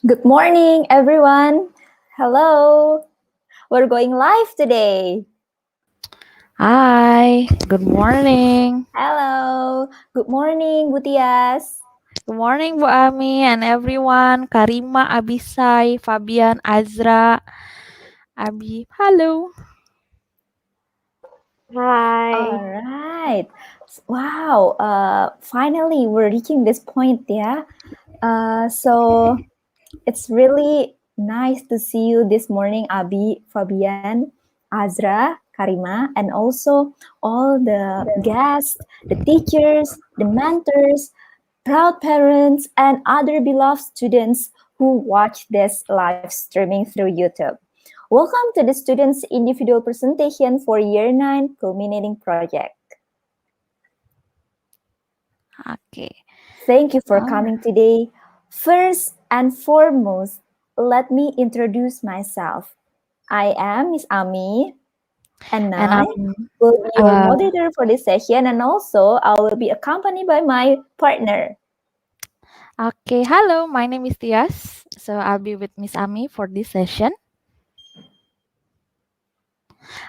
Good morning, everyone. Hello. We're going live today. Hi, good morning. Hello. Good morning, Butias. Good morning, Bu Ami and everyone. Karima, Abisai, Fabian, Azra, Abi. Halo. All Hi. right. Wow. Finally, we're reaching this point, yeah. So it's really nice to see you this morning, Abi, Fabian, Azra, Karima, and also all the guests, the teachers, the mentors, proud parents, and other beloved students who watch this live streaming through YouTube. Welcome to the students' individual presentation for Year 9 Culminating Project. Okay. Thank you for All coming right. today. First and foremost, let me introduce myself. I am Miss Ami, and And I will be your uh, moderator for this session, and also I will be accompanied by my partner. okay. Hello, my name is Tias. So I'll be with Miss Ami for this session.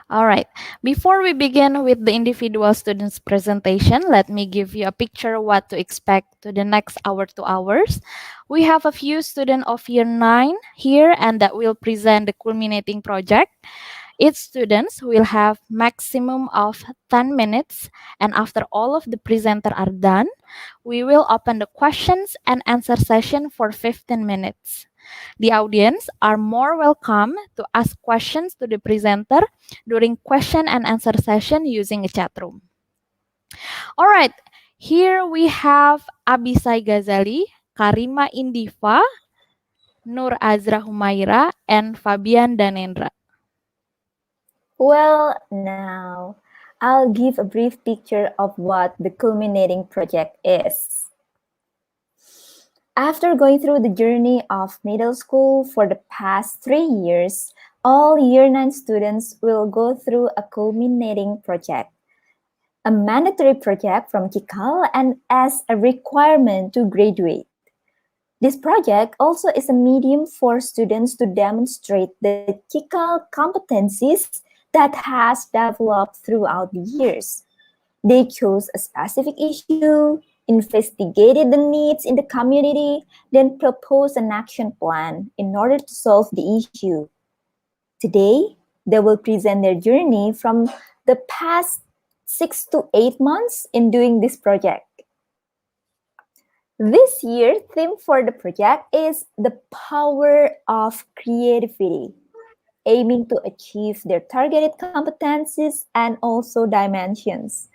All right. Before we begin with the individual students' presentation, let me give you a picture what to expect to the next hour 2 hours. We have a few students of year 9 here and that will present the culminating project. Each students will have maximum of 10 minutes and after all of the presenter are done, we will open the questions and answer session for 15 minutes. The audience are more welcome to ask questions to the presenter during question and answer session using a chat room. All right, here we have Abisai Ghazali, Karima Indiva, Nur Azra Humaira, and Fabian Danendra. Well, now I'll give a brief picture of what the culminating project is. After going through the journey of middle school for the past 3 years, all Year 9 students will go through a culminating project, a mandatory project from Cikal and as a requirement to graduate. This project also is a medium for students to demonstrate the Cikal competencies that has developed throughout the years. They chose a specific issue, investigated the needs in the community, then proposed an action plan in order to solve the issue. Today, they will present their journey from the past 6 to 8 months in doing this project. This year theme for the project is the power of creativity, aiming to achieve their targeted competencies and also dimensions.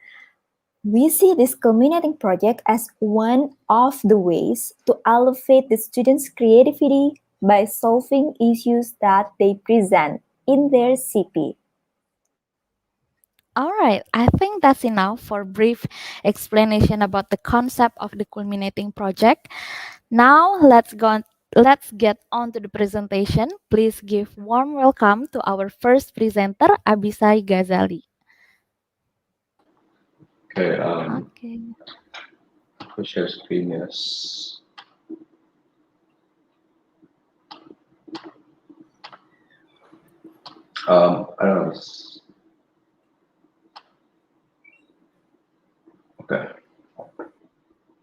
We see this culminating project as one of the ways to elevate the students' creativity by solving issues that they present in their CP. All right, I think that's enough for brief explanation about the concept of the culminating project. Now let's get on to the presentation. Please give warm welcome to our first presenter, Abisai Ghazali. Okay, Okay. aku share screen, yes. I don't know. Okay,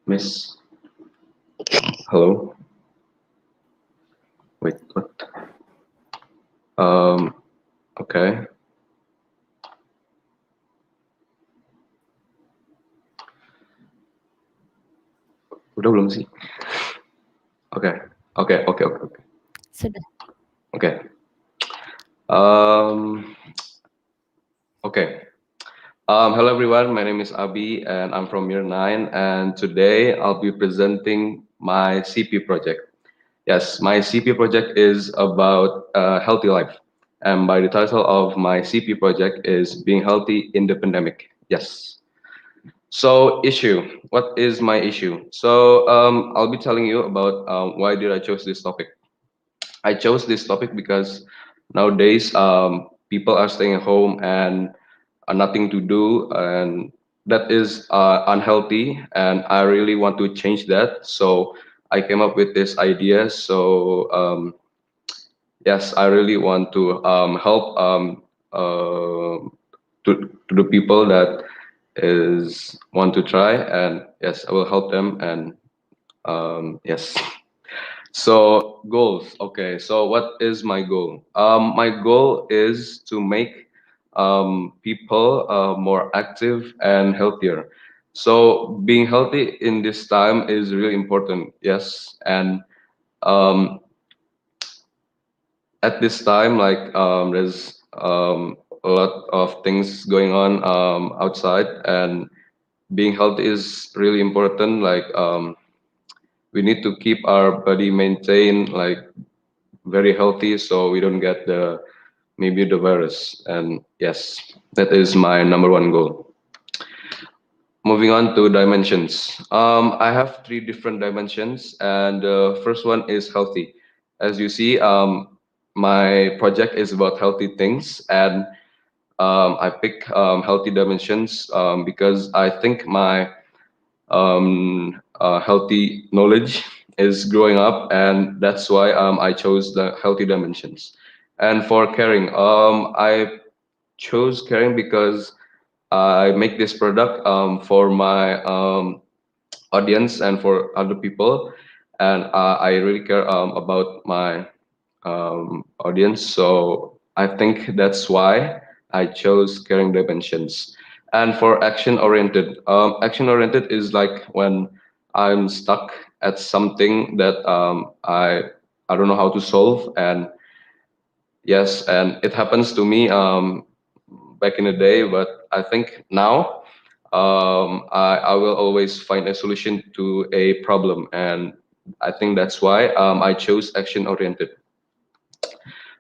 Miss. Hello. Wait, what? Um, okay. Udah belum sih? Okay. Okay. Sudah. Okay. Um, okay. Hello everyone. My name is Abi, and I'm from Year 9. And today I'll be presenting my CP project. Yes, my CP project is about a healthy life. And by the title of my CP project is Being Healthy in the Pandemic. Yes. So issue, what is my issue? So I'll be telling you about why did I chose this topic. I chose this topic because nowadays people are staying at home and nothing to do, and that is unhealthy. And I really want to change that. So I came up with this idea. So yes, I really want to help to the people that is want to try, and yes, I will help them. And yes. So goals. Okay. So what is my goal? My goal is to make people more active and healthier. So being healthy in this time is really important. Yes, and um, at this time, like there's a lot of things going on outside, and being healthy is really important. Like we need to keep our body maintained, like very healthy, so we don't get the maybe the virus. And yes, that is my number one goal. Moving on to dimensions. I have three different dimensions, and the first one is healthy. As you see, my project is about healthy things, and I pick healthy dimensions because I think my healthy knowledge is growing up, and that's why I chose the healthy dimensions. And for caring, I chose caring because I make this product for my audience and for other people, and I really care about my audience. So I think that's why I chose caring dimensions. And for action oriented is like when I'm stuck at something that I don't know how to solve, and yes, and it happens to me back in the day, but I think now I will always find a solution to a problem, and I think that's why I chose action oriented.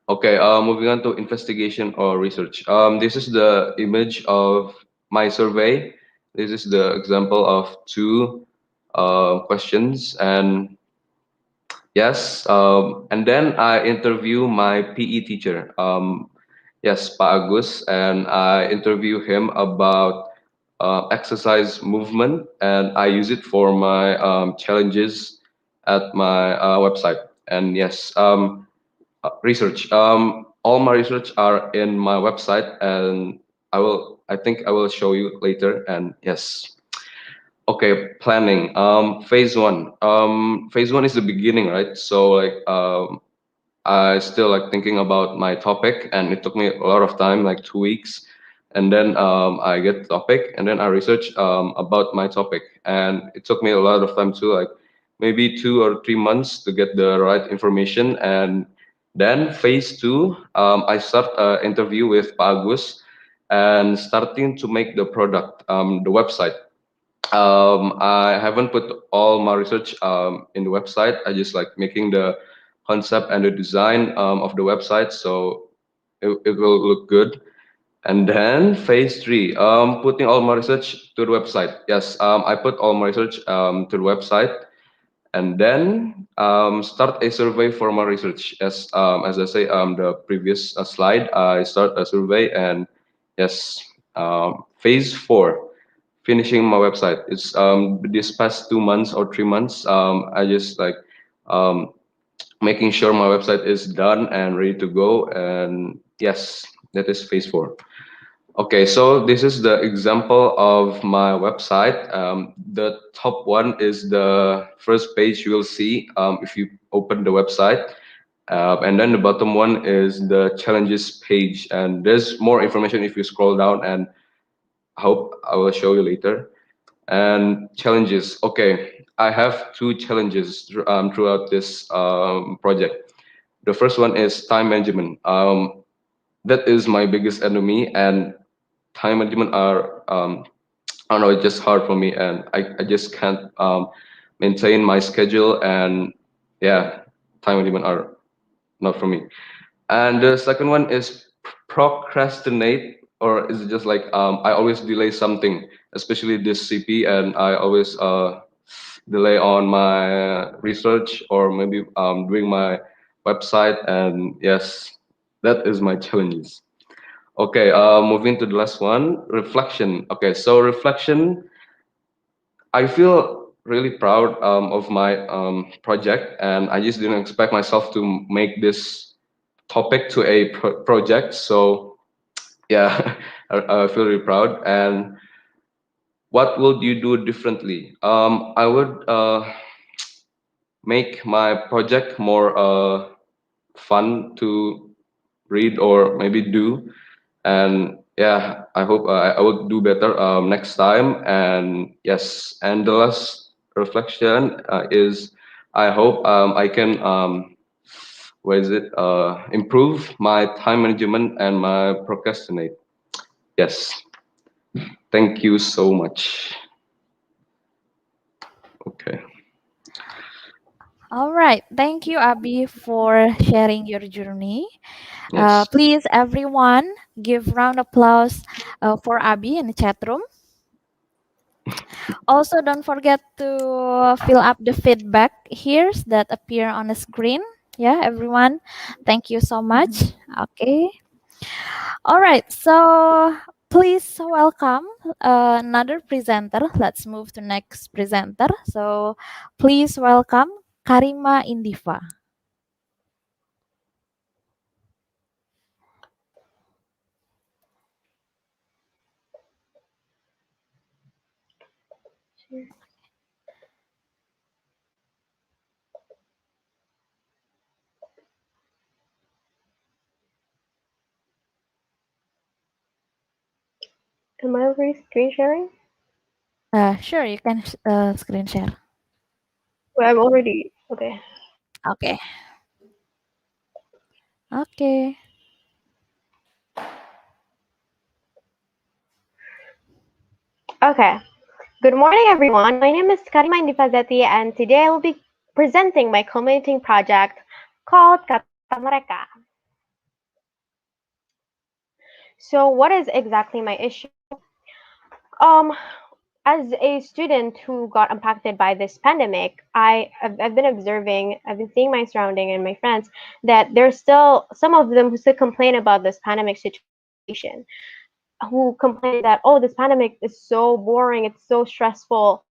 Okay, moving on to investigation or research. This is the image of my survey. This is the example of two questions, and yes, and then I interview my PE teacher. Yes, Pa Agus, and I interview him about exercise movement, and I use it for my challenges at my website. And yes, research. All my research are in my website, and I think I will show you later. And yes, okay, planning. Phase one. Phase one is the beginning, right? So like, I still like thinking about my topic, and it took me a lot of time, like 2 weeks. And then I get the topic, and then I research about my topic, and it took me a lot of time too, like maybe 2 or 3 months to get the right information. And then phase two, I start interview with Pak Agus and starting to make the product, the website. I haven't put all my research in the website. I just like making the concept and the design of the website, so it will look good. And then phase three, putting all my research to the website. Yes, I put all my research to the website, and then start a survey for my research. As I say, the previous slide, I start a survey, and yes, phase four, finishing my website. It's this past 2 months or 3 months. I just like um, making sure my website is done and ready to go. And yes, that is phase four. Okay, so this is the example of my website. The top one is the first page you will see if you open the website. And then the bottom one is the challenges page. And there's more information if you scroll down, and I hope I will show you later. And challenges. Okay, I have two challenges throughout this project. The first one is time management. That is my biggest enemy, and time management are I don't know, it's just hard for me, and I just can't maintain my schedule, and yeah, time management are not for me. And the second one is procrastinate, or is it just like I always delay something, especially this CP, and I always delay on my research, or maybe doing my website. And yes, that is my challenges. Okay, moving to the last one, reflection. Okay, so reflection, I feel really proud of my project, and I just didn't expect myself to make this topic to a project. So yeah, I feel really proud. And what would you do differently? I would make my project more fun to read or maybe do. And yeah, I hope I will do better next time. And yes, and the last reflection is I hope I can what is it improve my time management and my procrastinate. Yes, thank you so much. Okay. All right. Thank you, Abby, for sharing your journey. Yes. Please, everyone, give round applause for Abby in the chat room. Also, don't forget to fill up the feedback here that appear on the screen. Yeah, everyone. Thank you so much. Okay. All right. So please welcome another presenter. Let's move to next presenter. So please welcome Karima Indiva. Am I already screen sharing? Sure, you can screen share. Well, I'm already okay. Okay. Okay. Okay. Good morning, everyone. My name is Karima Indifazati, and today I will be presenting my culminating project called Kata Mereka. So, what is exactly my issue? Um, as a student who got impacted by this pandemic, I've been observing, I've been seeing my surrounding and my friends that there's still some of them who still complain about this pandemic situation, who complain that, oh, this pandemic is so boring, it's so stressful.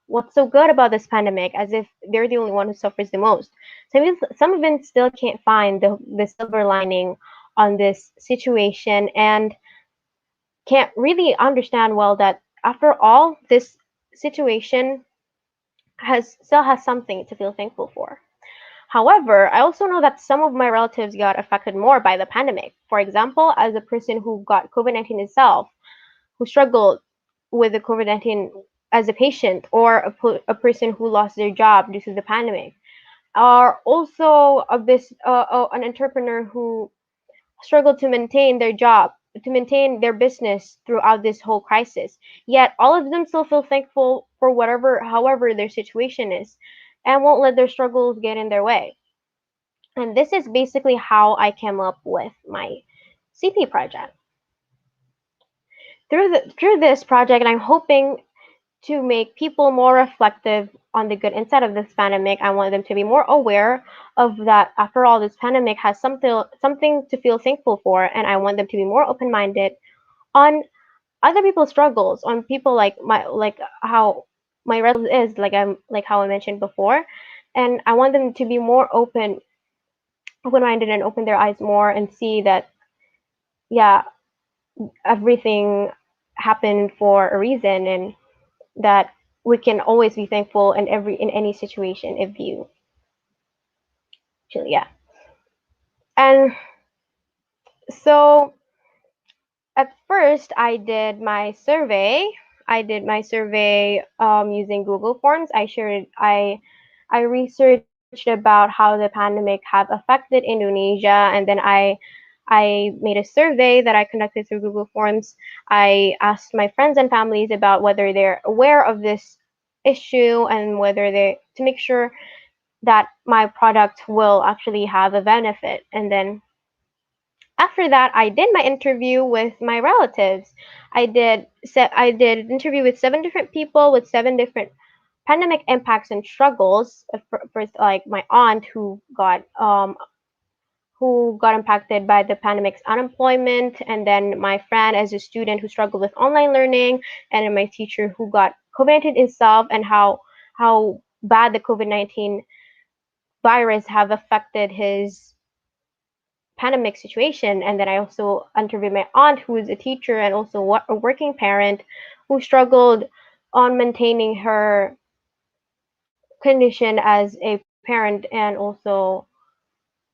What's so good about this pandemic? As if they're the only one who suffers the most. Some of them still can't find the silver lining on this situation and can't really understand well that after all, this situation has something to feel thankful for. However, I also know that some of my relatives got affected more by the pandemic. For example, as a person who got COVID-19 itself, who struggled with the COVID-19 as a patient, or a person who lost their job due to the pandemic, or also an entrepreneur who struggled to maintain their job, to maintain their business throughout this whole crisis. Yet all of them still feel thankful for however their situation is, and won't let their struggles get in their way. And this is basically how I came up with my CP project. Through this project, I'm hoping to make people more reflective on the good inside of this pandemic. I want them to be more aware of that. After all, this pandemic has something to feel thankful for, and I want them to be more open-minded on other people's struggles, on people like how my relatives is, like how I mentioned before, and I want them to be more open-minded and open their eyes more and see that, yeah, everything happened for a reason, and that we can always be thankful in any situation if you actually, yeah. And so at first I did my survey using Google Forms. I researched about how the pandemic have affected Indonesia, and then I made a survey that I conducted through Google Forms. I asked my friends and families about whether they're aware of this issue, and whether they to make sure that my product will actually have a benefit. And then after that, I did my interview with my relatives. I did an interview with 7 different people with 7 different pandemic impacts and struggles. First, like my aunt who got impacted by the pandemic's unemployment, and then my friend as a student who struggled with online learning, and then my teacher who got COVID-19 itself, and how bad the COVID-19 virus have affected his pandemic situation. And then I also interviewed my aunt, who is a teacher and also a working parent, who struggled on maintaining her condition as a parent and also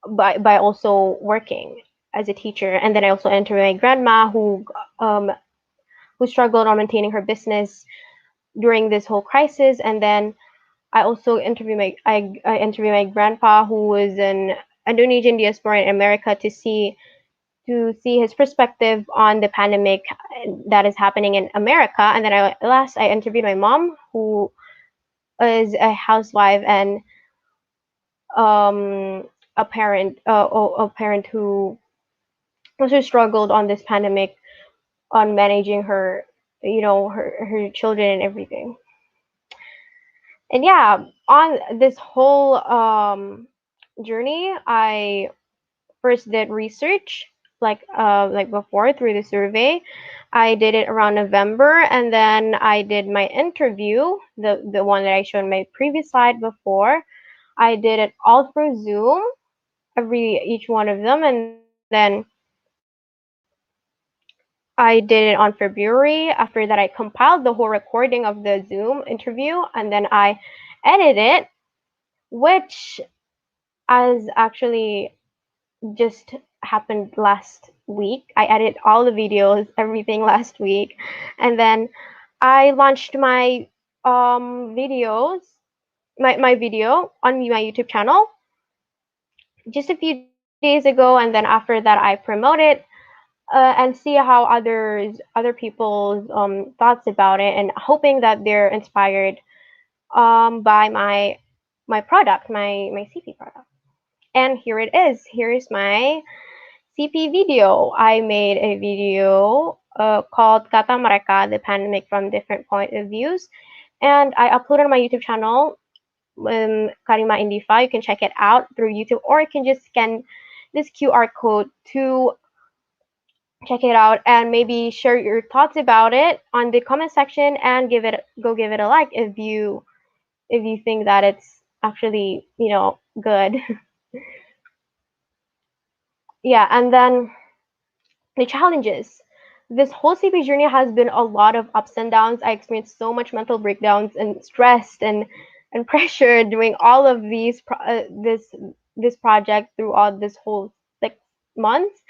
by also working as a teacher. And then I also interviewed my grandma, who struggled on maintaining her business during this whole crisis. And then I also interviewed I interviewed my grandpa, who was an Indonesian diaspora in America, to see his perspective on the pandemic that is happening in America. And then I interviewed my mom, who is a housewife and a parent who also struggled on this pandemic on managing her, her children and everything. And yeah, on this whole journey, I first did research like before through the survey. I did it around November, and then I did my interview, the one that I showed in my previous slide before. I did it all through Zoom, each one of them, and then I did it on February. After that, I compiled the whole recording of the Zoom interview, and then I edited it, which has actually just happened last week. I edited all the videos, everything last week, and then I launched my videos, my video on my YouTube channel just a few days ago, and then after that I promote it and see how other people's thoughts about it, and hoping that they're inspired by my product, my CP product. And here it is. Here is my CP video. I made a video called Kata Mereka, the pandemic from different point of views, and I uploaded on my YouTube channel, Karima Indifa. You can check it out through YouTube, or you can just scan this QR code to check it out, and maybe share your thoughts about it on the comment section, and give it a like if you think that it's actually good. Yeah, and then the challenges. This whole CP journey has been a lot of ups and downs. I experienced so much mental breakdowns and stressed and pressure doing all of this project throughout this whole 6 months.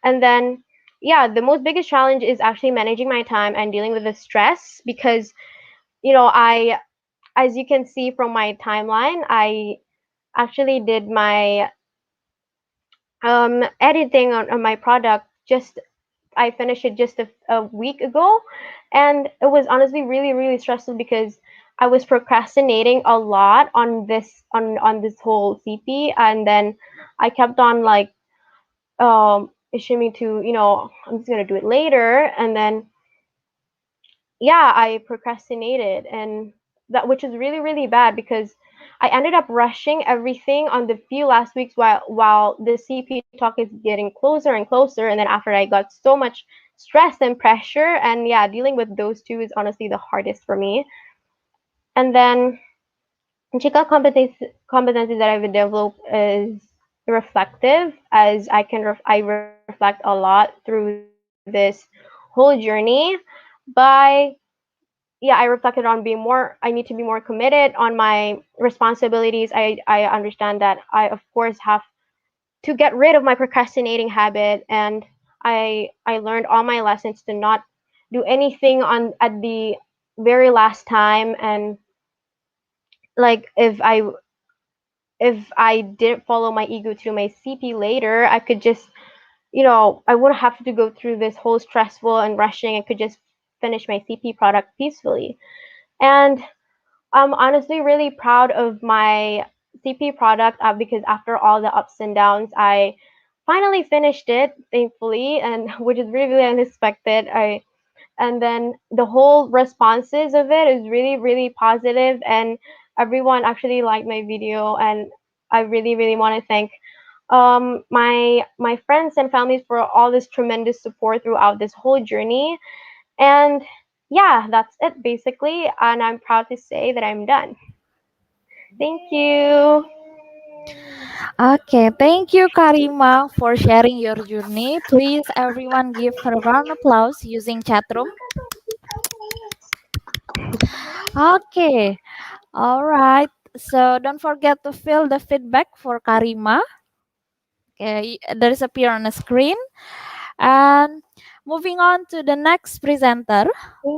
And then, yeah, the most biggest challenge is actually managing my time and dealing with the stress, because I, as you can see from my timeline, I actually did my editing on my product, just I finished it just a week ago, and it was honestly really really stressful because I was procrastinating a lot on this whole CP, and then I kept on like assuming to, I'm just gonna do it later, and then yeah, I procrastinated, and that, which is really really bad, because I ended up rushing everything on the few last weeks while the CP talk is getting closer and closer, and then after I got so much stress and pressure, and yeah, dealing with those two is honestly the hardest for me. And then Chika competency that I've developed is reflective, as I reflect a lot through this whole journey. By Yeah, I reflected on being more, I need to be more committed on my responsibilities. I understand that I of course have to get rid of my procrastinating habit, and I learned all my lessons to not do anything on at the very last time. And like if I didn't follow my ego to my CP later, I could just, I wouldn't have to go through this whole stressful and rushing. I could just finish my CP product peacefully. And I'm honestly really proud of my CP product, because after all the ups and downs, I finally finished it, thankfully, and which is really, really unexpected. And then the whole responses of it is really, really positive, and everyone actually liked my video, and I really, really want to thank my friends and families for all this tremendous support throughout this whole journey. And yeah, that's it basically, and I'm proud to say that I'm done. Thank you. Okay, thank you, Karima, for sharing your journey. Please, everyone, give her a round of applause using chat room. Okay, all right. So don't forget to fill the feedback for Karima. Okay, there is appear on the screen. And moving on to the next presenter,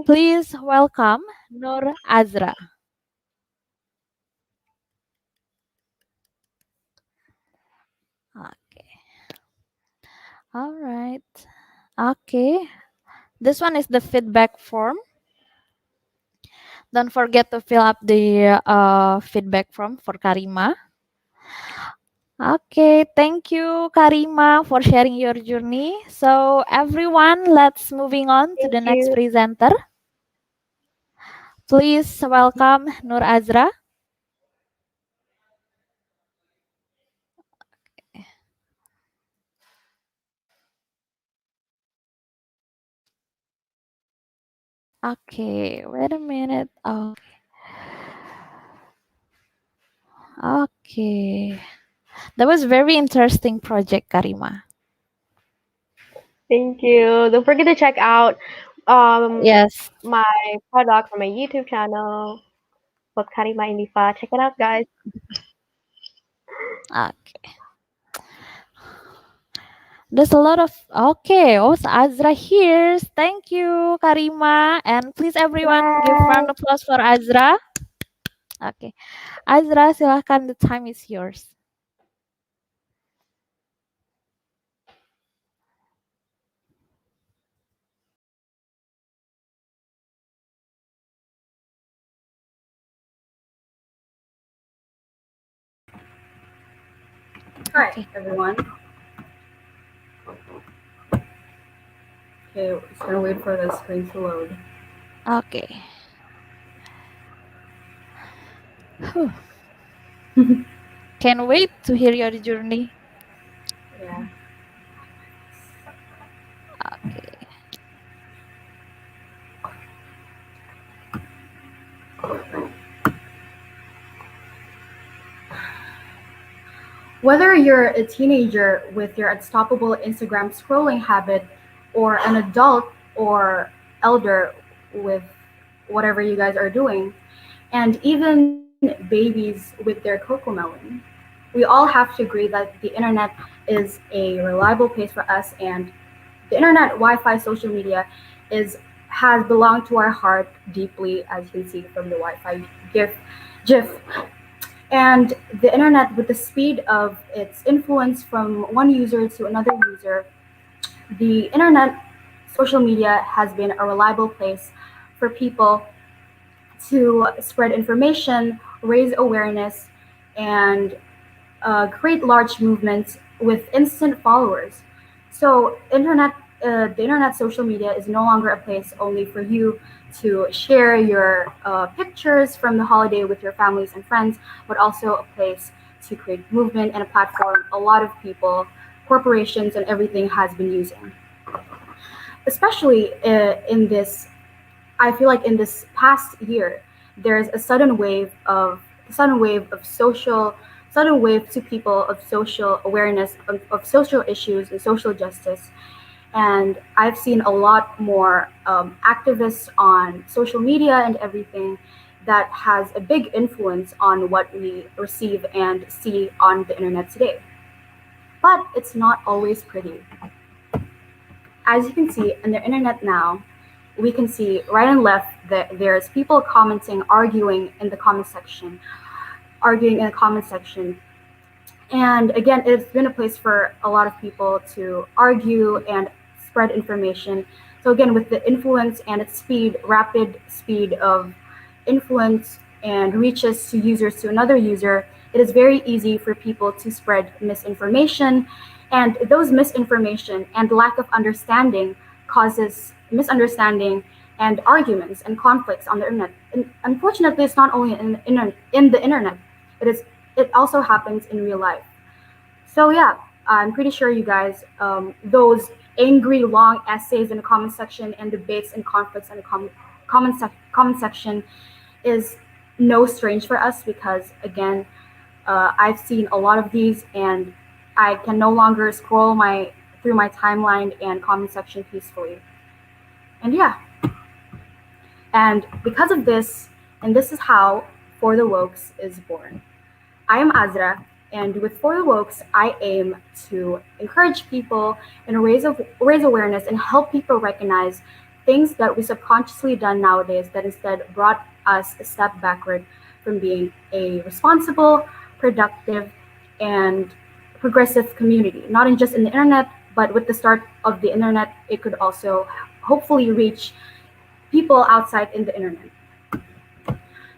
please welcome Nur Azra. Okay, all right. Okay, this one is the feedback form. Don't forget to fill up the feedback form for Karima. Okay, thank you, Karima, for sharing your journey. So, everyone, let's moving on to Thank the next you. presenter. Please welcome Nur Azra. Okay, wait a minute. Oh, okay. That was very interesting project, Karima. Thank you. Don't forget to check out um Yes. my product on my YouTube channel. Buat Karima Indifa. Check it out, guys. Okay. There's a lot of okay. Oh, Azra here. Thank you, Karima, and please everyone give round Bye. of applause for Azra. Okay, Azra, silahkan. The time is yours. Hi, Okay. everyone. Okay, just gonna wait for the screen to load. Okay. Whew. Can't wait to hear your journey. Yeah. Okay. Whether you're a teenager with your unstoppable Instagram scrolling habit, or an adult or elder with whatever you guys are doing, and even babies with their cocomelon, we all have to agree that the internet is a reliable place for us, and the internet, Wi-Fi, social media is has belonged to our heart deeply, as you can see from the Wi-Fi GIF. And the internet, with the speed of its influence from one user to another user, the internet, social media has been a reliable place for people to spread information, raise awareness, and create large movements with instant followers. So, the internet, social media is no longer a place only for you to share your pictures from the holiday with your families and friends, but also a place to create movement and a platform a lot of people, corporations, and everything has been using. Especially in this, I feel like in this past year, there's a sudden wave of social sudden wave to people of social awareness of social issues and social justice. And I've seen a lot more activists on social media and everything that has a big influence on what we receive and see on the internet today. But it's not always pretty. As you can see on the internet now, we can see right and left that there's people commenting, arguing in the comment section. And again, it's been a place for a lot of people to argue and spread information. So again, with the influence and its rapid speed of influence and reaches to users to another user, it is very easy for people to spread misinformation. And those misinformation and lack of understanding causes misunderstanding and arguments and conflicts on the internet. And unfortunately, it's not only in the internet. It also happens in real life. So yeah, I'm pretty sure you guys, those angry long essays in the comment section and debates and conflicts in the comment section is no strange for us because again, I've seen a lot of these, and I can no longer scroll my through my timeline and comment section peacefully. And yeah, and because of this, and this is how For the Wokes is born. I am Azra, and with For the Wokes, I aim to encourage people and raise awareness and help people recognize things that we subconsciously done nowadays that instead brought us a step backward from being a responsible, productive, and progressive community. Not in just in the internet, but with the start of the internet, it could also hopefully reach people outside in the internet.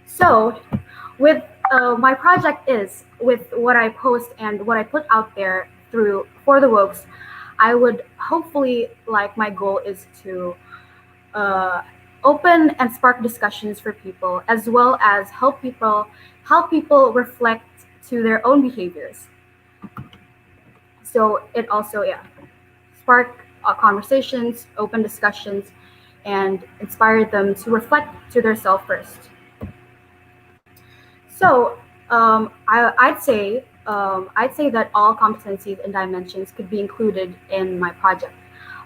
So, with my project is with what I post and what I put out there through For the Wokes, I would hopefully like my goal is to uh, open and spark discussions for people, as well as help people reflect to their own behaviors. So it also spark conversations, open discussions, and inspire them to reflect to their self first. So I'd say that all competencies and dimensions could be included in my project.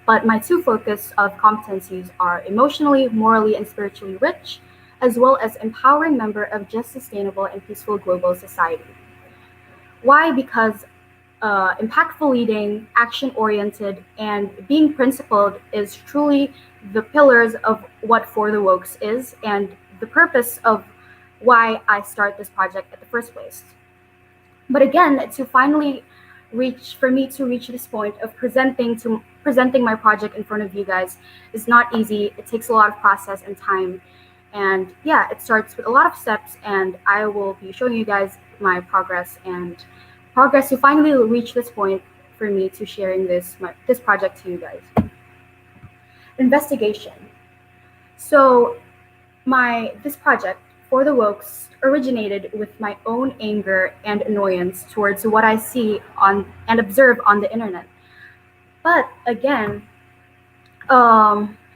But my two focus of competencies are emotionally, morally, and spiritually rich, as well as empowering member of just sustainable and peaceful global society. Why? Because impactful leading, action oriented, and being principled is truly the pillars of what For the Wokes is and the purpose of why I start this project at the first place. But again, to finally for me to reach this point of presenting my project in front of you guys is not easy. It takes a lot of process and time. And yeah, it starts with a lot of steps, and I will be showing you guys my progress to finally reach this point for me to sharing this project to you guys. Investigation. So my this project For the Wokes originated with my own anger and annoyance towards what I see on and observe on the internet. But again,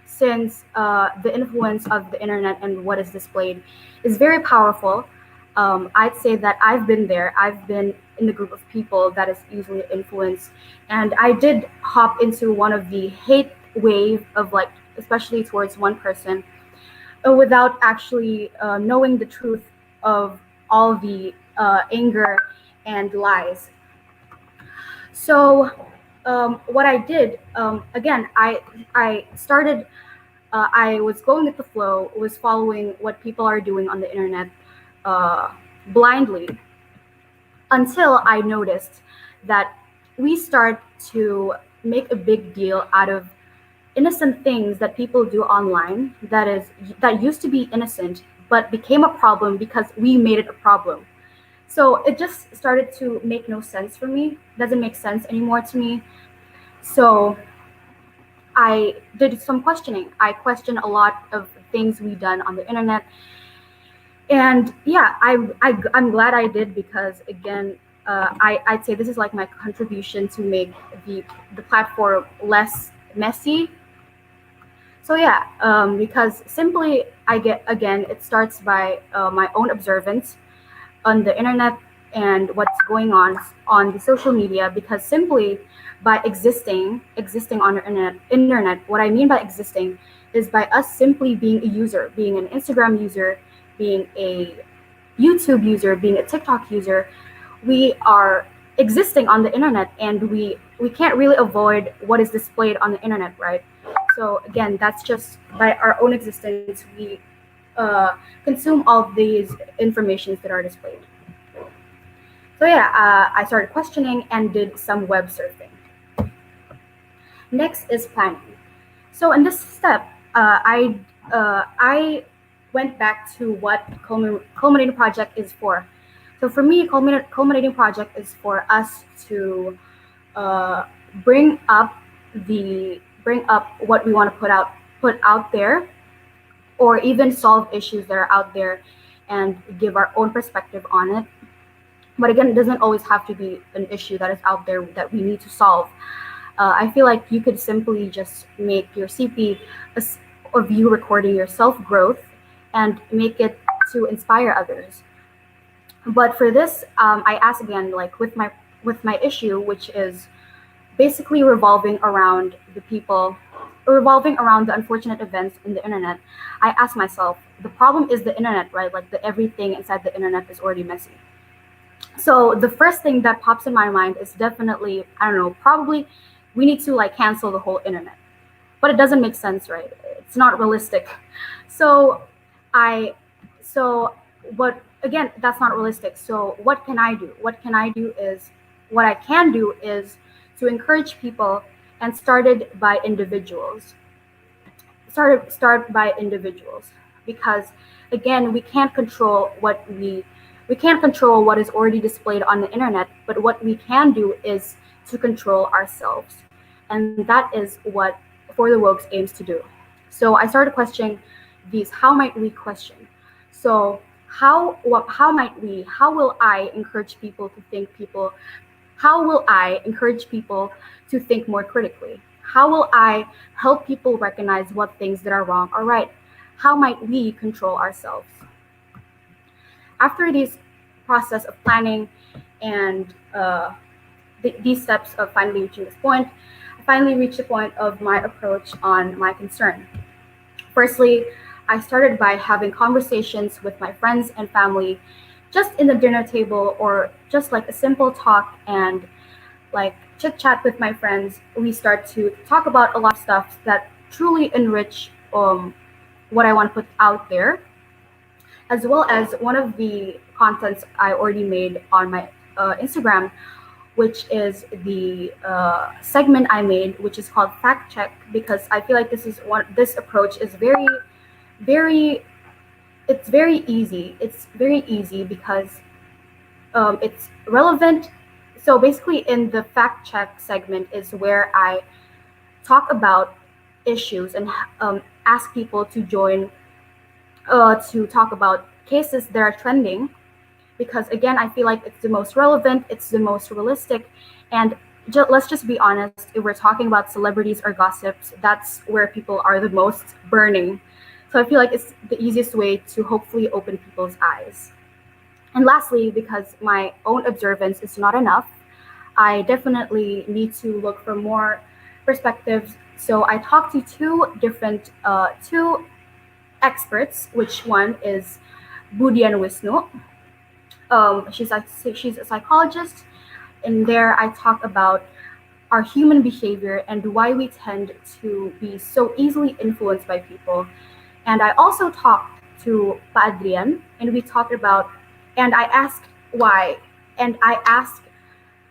since the influence of the internet and what is displayed is very powerful, I'd say that I've been there. I've been in the group of people that is easily influenced, and I did hop into one of the hate wave of like, especially towards one person, without actually knowing the truth of all the anger and lies. So what I did, again, I started. I was going with the flow, was following what people are doing on the internet uh, blindly, until I noticed that we start to make a big deal out of innocent things that people do online that used to be innocent but became a problem because we made it a problem. So it just started to make no sense for me. Doesn't make sense anymore to me. So I did some questioning. I questioned a lot of things we done on the internet, and yeah, I'm glad I did because again, I'd say this is like my contribution to make the platform less messy. So yeah, because simply I get again, it starts by my own observance on the internet and what's going on the social media. Because simply by existing on the internet, what I mean by existing is by us simply being a user, being an Instagram user, being a YouTube user, being a TikTok user, we are existing on the internet, and we can't really avoid what is displayed on the internet, right? So again, that's just by our own existence we consume all of these informations that are displayed. So yeah, I started questioning and did some web surfing. Next is planning. So in this step, I went back to what culminating project is for. So for me, culminating project is for us to uh, bring up bring up what we want to put out there, or even solve issues that are out there and give our own perspective on it. But again, it doesn't always have to be an issue that is out there that we need to solve. I feel like you could simply just make your CP of you recording your self growth and make it to inspire others. But for this, I ask again, like with my issue, which is basically revolving around the unfortunate events in the internet. I ask myself, the problem is the internet, right? Like the everything inside the internet is already messy. So the first thing that pops in my mind is definitely, I don't know, probably we need to like cancel the whole internet. But it doesn't make sense, right? It's not realistic. So I so but again, that's not realistic. So what can I do? What I can do is to encourage people and start by individuals, because again, we can't control what is already displayed on the internet, but what we can do is to control ourselves, and that is what For the Wokes aims to do. So I started questioning these. How might we question? So how will I encourage people to think people how will I encourage people to think more critically? How will I help people recognize what things that are wrong or right? How might we control ourselves? After this process of planning and these steps of finally reaching this point, I finally reached the point of my approach on my concern. Firstly, I started by having conversations with my friends and family just in the dinner table, or just like a simple talk and like chit chat with my friends. We start to talk about a lot of stuff that truly enrich what I want to put out there, as well as one of the contents I already made on my Instagram, which is the segment I made, which is called Fact Check, because I feel like this approach is very, it's very easy. It's very easy because it's relevant. So basically, in the Fact Check segment is where I talk about issues and ask people to join to talk about cases that are trending, because again, I feel like it's the most relevant, it's the most realistic, and let's just be honest, if we're talking about celebrities or gossips, that's where people are the most burning. So I feel like it's the easiest way to hopefully open people's eyes. And lastly, because my own observance is not enough, I definitely need to look for more perspectives. So I talked to two experts, which one is Budian Wisnu. She's a psychologist. In there, I talk about our human behavior and why we tend to be so easily influenced by people. And I also talked to Pa Adrian, and we talked about, and I asked why, and I asked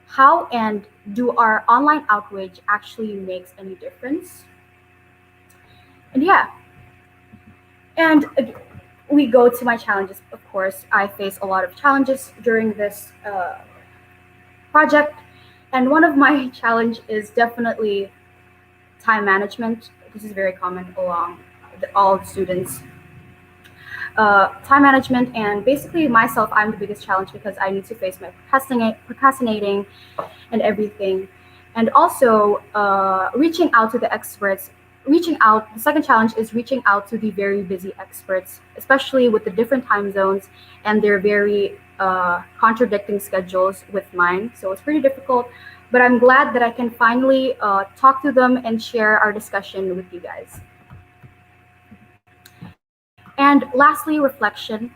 how and do our online outrage actually makes any difference? And yeah, and we go to my challenges. Of course, I face a lot of challenges during this project, and one of my challenge is definitely time management. This is very common along all students. Time management, and basically myself, I'm the biggest challenge because I need to face my procrastinating and everything. And also reaching out to the experts. The second challenge is reaching out to the very busy experts, especially with the different time zones and their very contradicting schedules with mine. So it's pretty difficult, but I'm glad that I can finally talk to them and share our discussion with you guys. And lastly, reflection.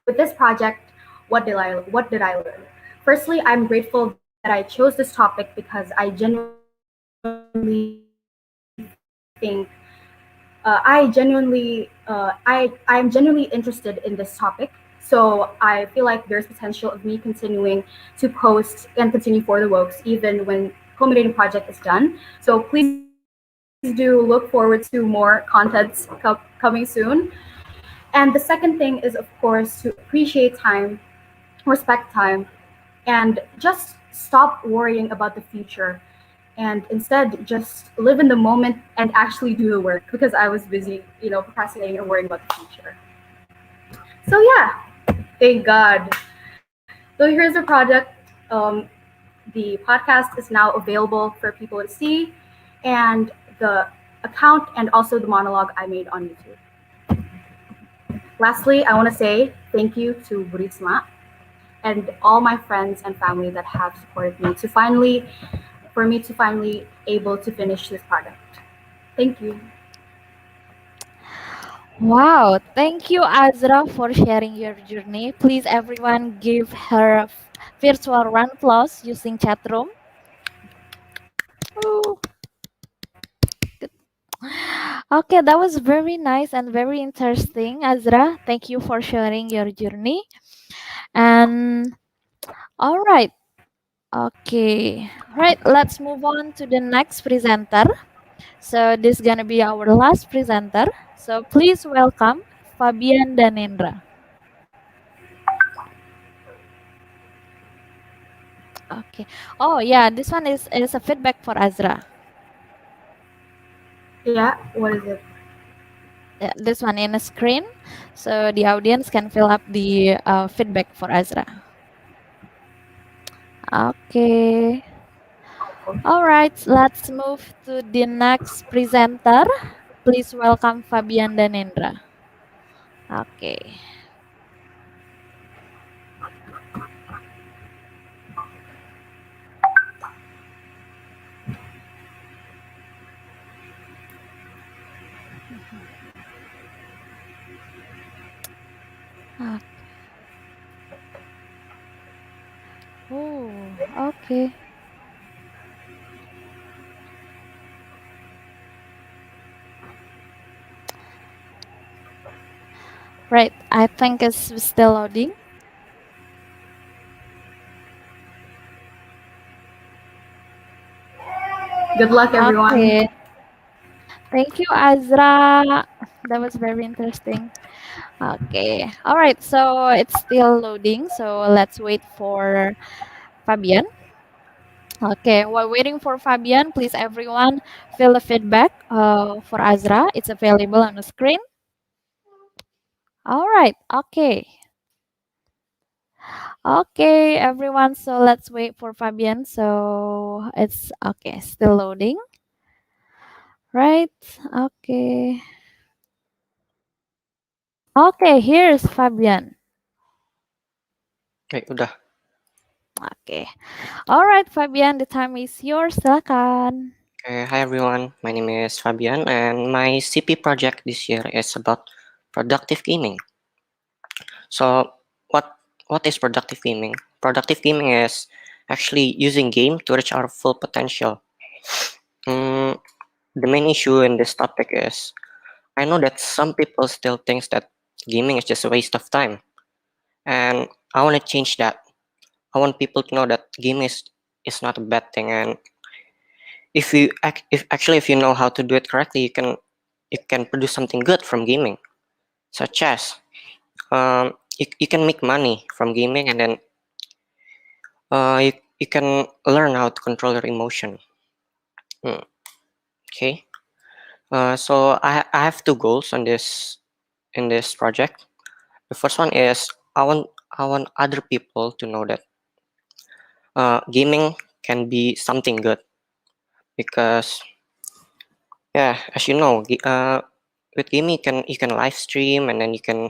With this project, what did I learn? Firstly, I'm grateful that I chose this topic because I genuinely think I'm genuinely interested in this topic. So I feel like there's potential of me continuing to post and continue for the Wokes even when culminating project is done. So please do look forward to more contents coming soon. And the second thing is, of course, to appreciate time, respect time, and just stop worrying about the future, and instead just live in the moment and actually do the work, because I was busy, procrastinating and worrying about the future. So yeah, thank God. So here's the project. The podcast is now available for people to see, and the account and also the monologue I made on YouTube. Lastly, I want to say thank you to Burisma and all my friends and family that have supported me to finally, for me to finally able to finish this product. Thank you. Wow, thank you, Azra, for sharing your journey. Please, everyone, give her a virtual round of applause using chat room. Ooh, good. Okay, that was very nice and very interesting, Azra. Thank you for sharing your journey. And all right, okay, right. Let's move on to the next presenter. So this is gonna be our last presenter. So please welcome Fabian Danendra. Okay. Oh yeah, this one is a feedback for Azra. Yeah, what is it? Yeah, this one in a screen, so the audience can fill up the feedback for Azra. Okay. All right, let's move to the next presenter. Please welcome Fabian Danendra. Okay. Ah, oh, okay. Right. I think it's still loading. Good luck, everyone. Okay. Thank you, Azra. That was very interesting. Okay. All right. So it's still loading. So let's wait for Fabian. Okay. While waiting for Fabian, please everyone fill the feedback for Azra. It's available on the screen. All right. Okay. Okay, everyone. So let's wait for Fabian. So it's okay. Still loading. Right. Okay. Okay. Here's Fabian. Oke, udah. Okay. All right, Fabian. The time is yours. Silakan. Okay, hi everyone. My name is Fabian, and my CP project this year is about productive gaming. So, what is productive gaming? Productive gaming is actually using game to reach our full potential. Mm, the main issue in this topic is I know that some people still thinks that gaming is just a waste of time, and I want to change that. I want people to know that gaming is not a bad thing, and if you know how to do it correctly, you can produce something good from gaming, such as you can make money from gaming, and then you can learn how to control your emotion. Okay. So I have two goals on this in this project. The first one is I want other people to know that gaming can be something good, because yeah, as you know, with gaming you can live stream, and then you can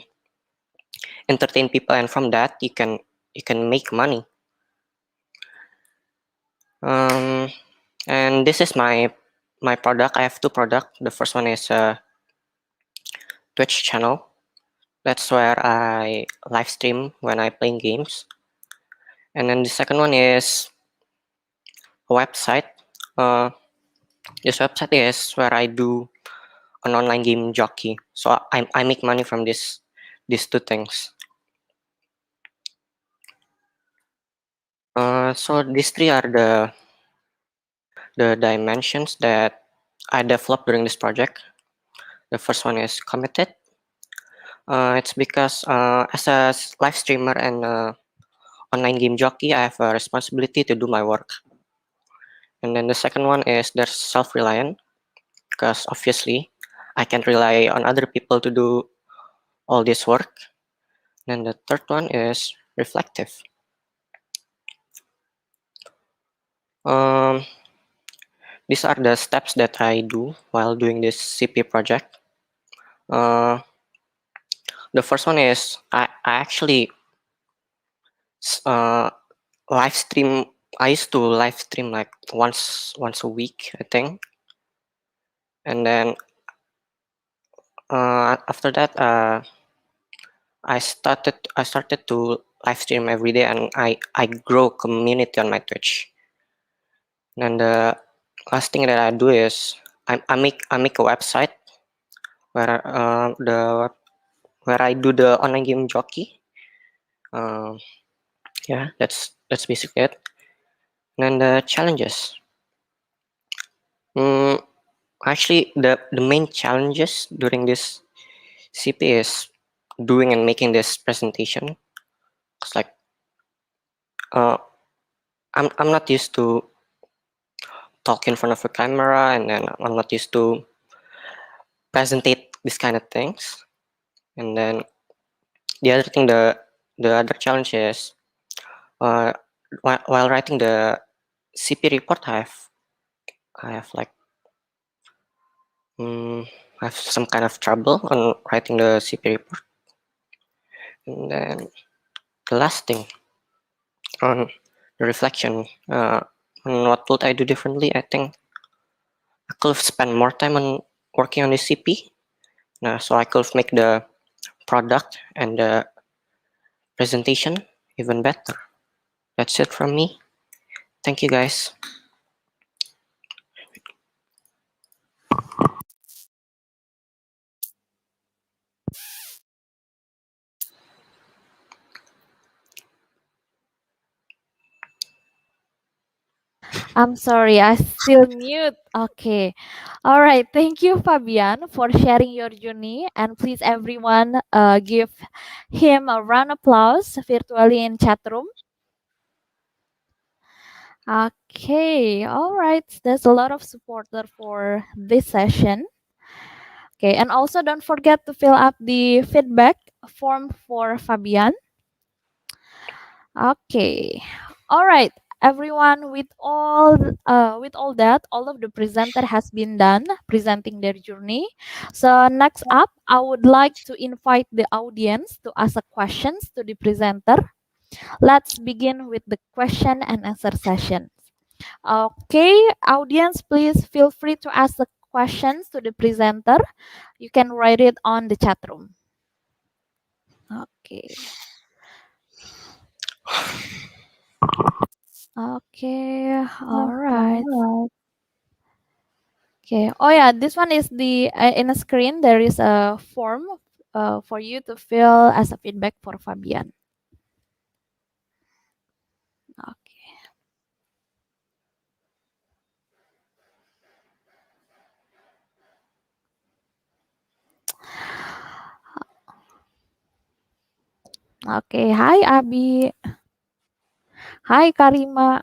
entertain people, and from that you can make money. um and this is my product. I have two product. The first one is a Twitch channel. That's where I live stream when I playing games. And then the second one is a website. uh this website is where I do an online game jockey, so I make money from these two things. So these three are the dimensions that I developed during this project. The first one is committed. It's because as a live streamer and online game jockey, I have a responsibility to do my work. And then the second one is there's self-reliant, because obviously I can't rely on other people to do all this work. And the third one is reflective. Um, these are the steps that I do while doing this CP project. Uh, The first one is I actually uh, live stream. I used to live stream like once a week, I think, and then after that, I started to live stream every day, and I grow community on my Twitch. And the last thing that I do is I make a website where where I do the online game jockey. Um, yeah, that's basically it. And then the challenges. Mm, Actually, the main challenges during this CP is doing and making this presentation. It's like uh, I'm not used to talk in front of a camera, and then I'm not used to presentate this kind of things. And then the other thing, the other challenge is uh, while writing the CP report, I have like I have some kind of trouble on writing the CP report. And then the last thing on the reflection, on what would I do differently? I think I could have spent more time on working on the CP. So I could make the product and the presentation even better. That's it from me. Thank you, guys. I'm sorry, I still mute. Okay. All right. Thank you, Fabian, for sharing your journey. And please, everyone, give him a round of applause virtually in chat room. Okay. All right. There's a lot of supporter for this session. Okay. And also, don't forget to fill up the feedback form for Fabian. Okay. All right. Everyone, with all that, all of the presenter has been done presenting their journey. So next up, I would like to invite the audience to ask questions to the presenter. Let's begin with the question and answer session. Okay, audience, please feel free to ask the questions to the presenter. You can write it on the chat room. Okay. Okay, all right. Okay. Oh yeah, this one is the in a screen. There is a form for you to fill as a feedback for Fabian. Okay. Okay. Hi Abi. Hi Karima.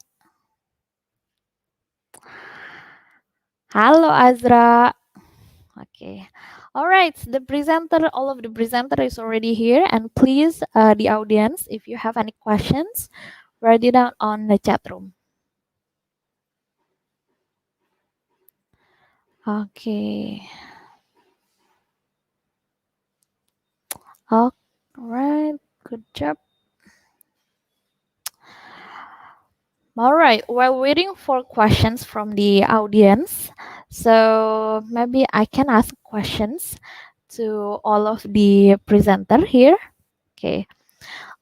Halo Azra. Okay. All right. The presenter, all of the presenter is already here, and please, the audience, if you have any questions, write it down on the chat room. Okay. All right. Good job. All right, while waiting for questions from the audience, so maybe I can ask questions to all of the presenter here. Okay,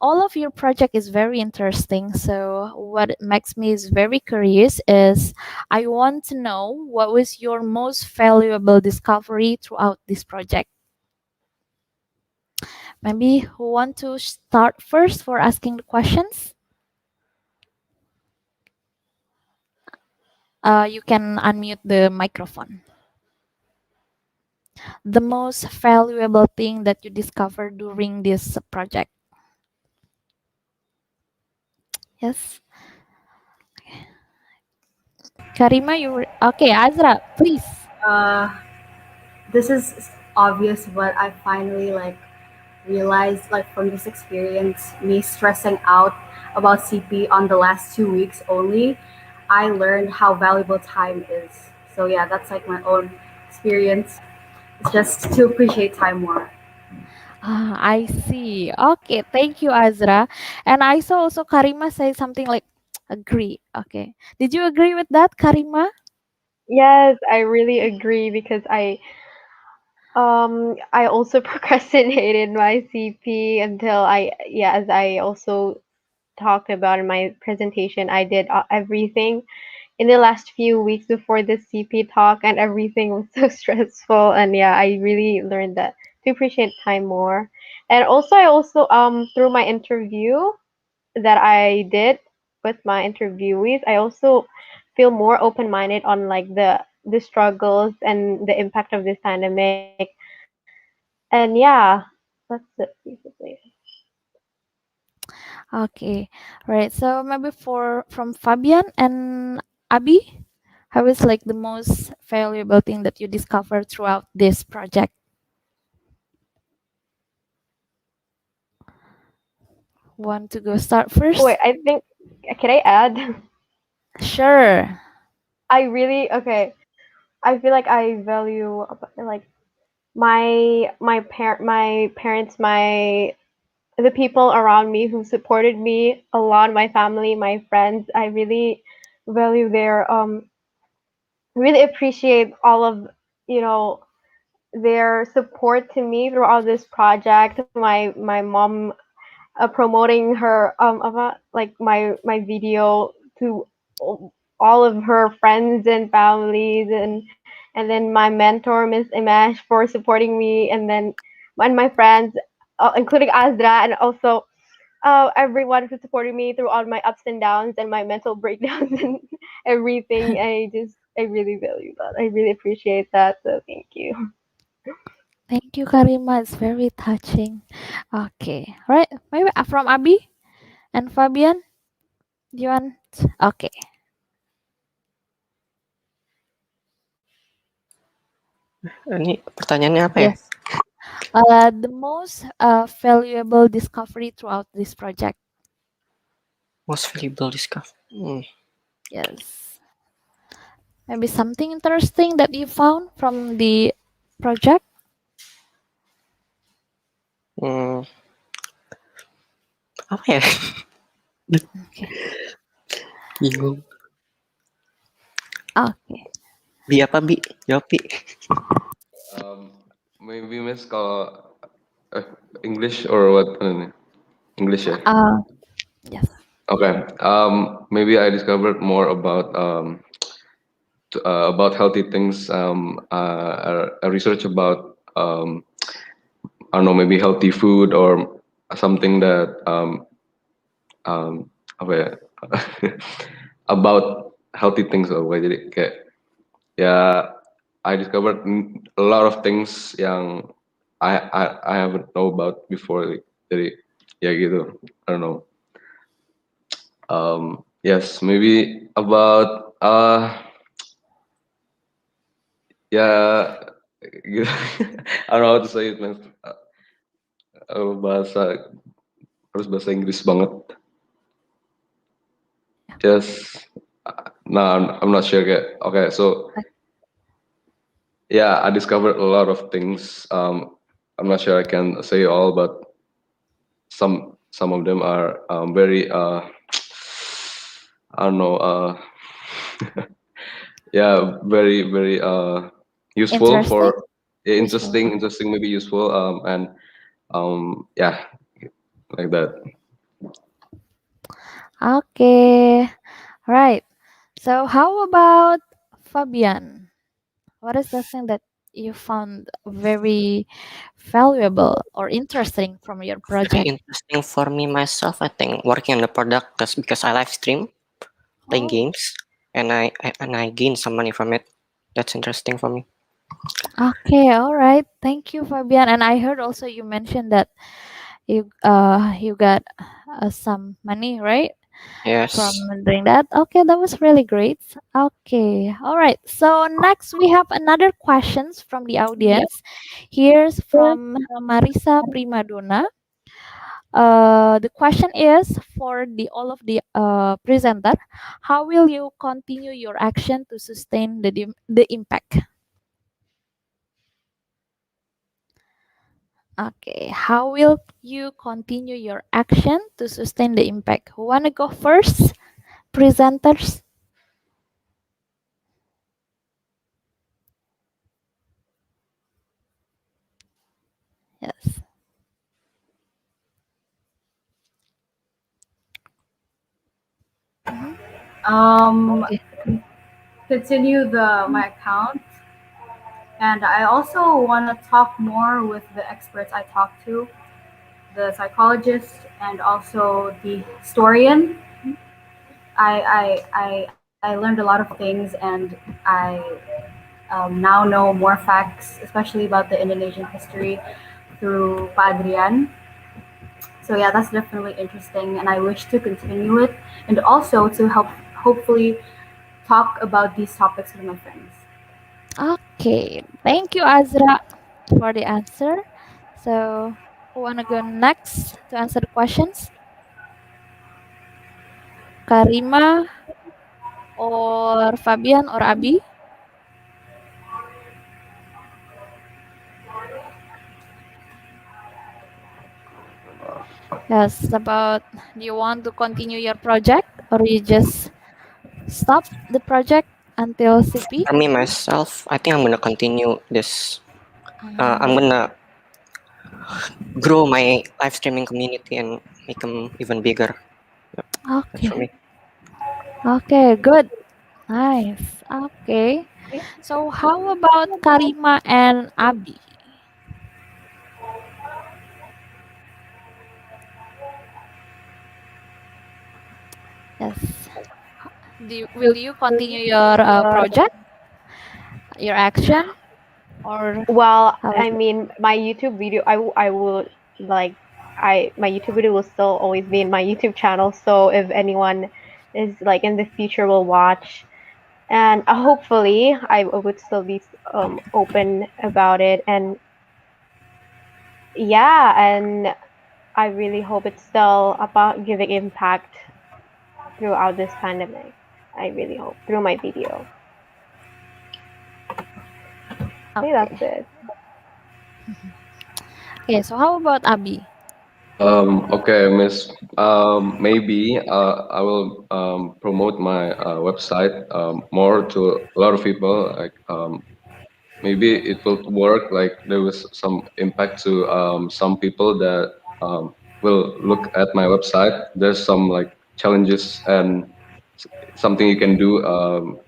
all of your project is very interesting. So what makes me is very curious is I want to know what was your most valuable discovery throughout this project. Maybe who want to start first for asking the questions? You can unmute the microphone. The most valuable thing that you discovered during this project? Yes. Karima, okay, Azra, please. Uh, this is obvious, but I finally like realized like from this experience, me stressing out about CP on the last 2 weeks only, I learned how valuable time is. So yeah, that's like my own experience. It's just to appreciate time more. Ah, I see. Okay, thank you, Azra. And I saw also Karima say something like agree. Okay. Did you agree with that, Karima? Yes, I really agree because I also procrastinated my CP until as I also talked about in my presentation, I did everything in the last few weeks before the CP talk, and everything was so stressful. And yeah, I really learned that to appreciate time more. And also, I also through my interview that I did with my interviewees, I also feel more open minded on like the struggles and the impact of this pandemic. And yeah, that's it basically. Okay. Right. So maybe for from Fabian and Abi, how is like the most valuable thing that you discovered throughout this project? Want to go start Wait, first? I think can I add? Sure. I really okay. I feel like I value like my parents, my the people around me who supported me a lot, my family, my friends. I really value their really appreciate all of you know their support to me throughout this project. My mom promoting her about like my video to all of her friends and families, and then my mentor Miss Imesh for supporting me, and my friends including Azra, and also everyone who supported me through all my ups and downs and my mental breakdowns and everything. I really value that. I really appreciate that. So thank you. Thank you, Karima. It's very touching. Okay. All right. Maybe from Abi and Fabian. You want? Okay. Ini pertanyaannya apa ya? Yes. The most valuable discovery throughout this project. Most valuable discovery. Yes. Maybe something interesting that you found from the project. Hmm, apa ya? Okay. Bingung. Okay. Bi apa Bi? Jawab Bi. Maybe Miss kalau eh, English or what? English ya. Yes. Okay. Maybe I discovered more about healthy things. I research about I don't know, maybe healthy food or something that apa ya about healthy things or apa. Jadi kayak ya I discovered a lot of things yang I haven't know about before. Jadi ya gitu. I don't know. Yes, maybe about ya gitu. I don't know how to say it, man. Bahasa harus bahasa Inggris banget. Yes. No, I'm not sure. Okay, so yeah, I discovered a lot of things. I'm not sure I can say all, but some of them are very I don't know yeah, very useful Interesting. for yeah, Useful. interesting, maybe useful, and yeah, like that. Okay. Right. So how about Fabian? What is the thing that you found very valuable or interesting from your Very project? interesting for me myself. I think working on the product because I live stream playing Oh, games and I gain some money from it. That's interesting for me. okay. All right. Thank you, Fabian. And I heard also you mentioned that you got some money, right? From Yes. doing that. Okay, that was really great. Okay. All right. So next we have another questions from the audience. Here's from Marisa Primadona. The question is for the all of the presenter, how will you continue your action to sustain the impact? Okay, how will you continue your action to sustain the impact? Who wanna go first? Presenters? Yes. Mhm. Um, Okay. continue the my account, and I also want to talk more with the experts I talk to, the psychologist, and also the historian. I learned a lot of things, and I now know more facts, especially about the Indonesian history through Padrian. So yeah, that's definitely interesting, and I wish to continue it, and also to help hopefully talk about these topics with my friends. Okay. Thank you, Azra, for the answer. So, who wanna go next to answer the questions? Karima or Fabian or Abi? Yes, about do you want to continue your project or you just stop the project until CP? For me myself, I think I'm gonna continue this. I'm Mm, gonna grow my live streaming community and make them even bigger. Yep, that's for okay. me. Okay, good. Nice. Okay. So how about Karima and Abi? Yes. Will you continue your project, your action, or Well, how is I it? mean, my YouTube video, I will like, my YouTube video will still always be in my YouTube channel. So if anyone is like in the future will watch, and hopefully I would still be open about it. And yeah, and I really hope it's still about giving impact throughout this pandemic. I really hope through my video. I think Okay. that's it. Okay. So how about Abi? Okay, Miss. Maybe I will promote my website more to a lot of people. Like maybe it will work. Like there was some impact to some people that will look at my website. There's some like challenges and something you can do.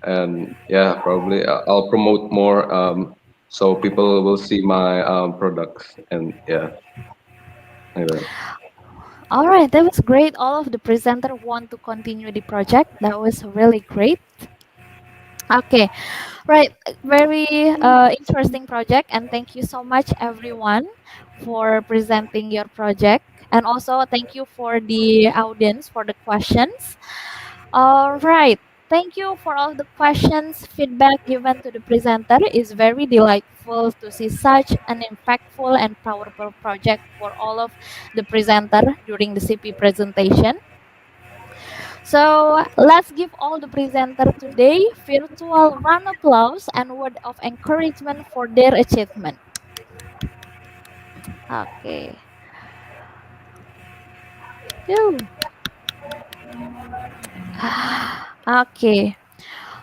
And yeah, probably I'll promote more so people will see my products. And yeah, like that. All right, that was great. All of the presenter want to continue the project. That was really great. Okay, right. Very interesting project, and thank you so much, everyone, for presenting your project. And also, thank you for the audience for the questions. All right. Thank you for all the questions. Feedback given to the presenter is very delightful to see such an impactful and powerful project for all of the presenter during the CP presentation. So let's give all the presenter today virtual round of applause and word of encouragement for their achievement. Okay. Phew. Okay.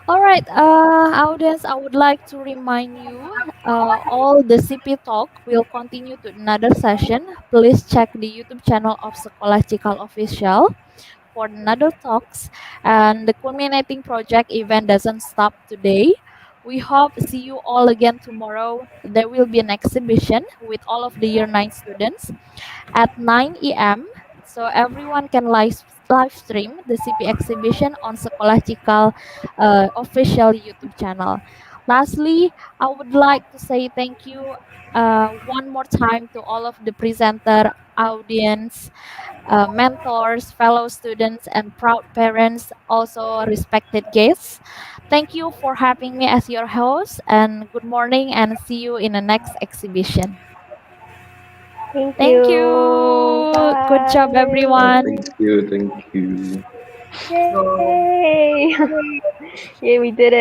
All right, audience, I would like to remind you all the CP talk will continue to another session. Please check the YouTube channel of Sekolah Cikal Official for another talks. And the culminating project event doesn't stop today. We hope see you all again tomorrow. There will be an exhibition with all of the year 9 students at 9 a.m. So everyone can live stream the CP exhibition on Sekolah Cikal official YouTube channel. Lastly, I would like to say thank you one more time to all of the presenter, audience, mentors, fellow students, and proud parents, also respected guests. Thank you for having me as your host, and good morning, and see you in the next exhibition. Thank Thank you. you. Good job, Bye. Thank everyone. you, thank you. So Yay! Yay, we did it.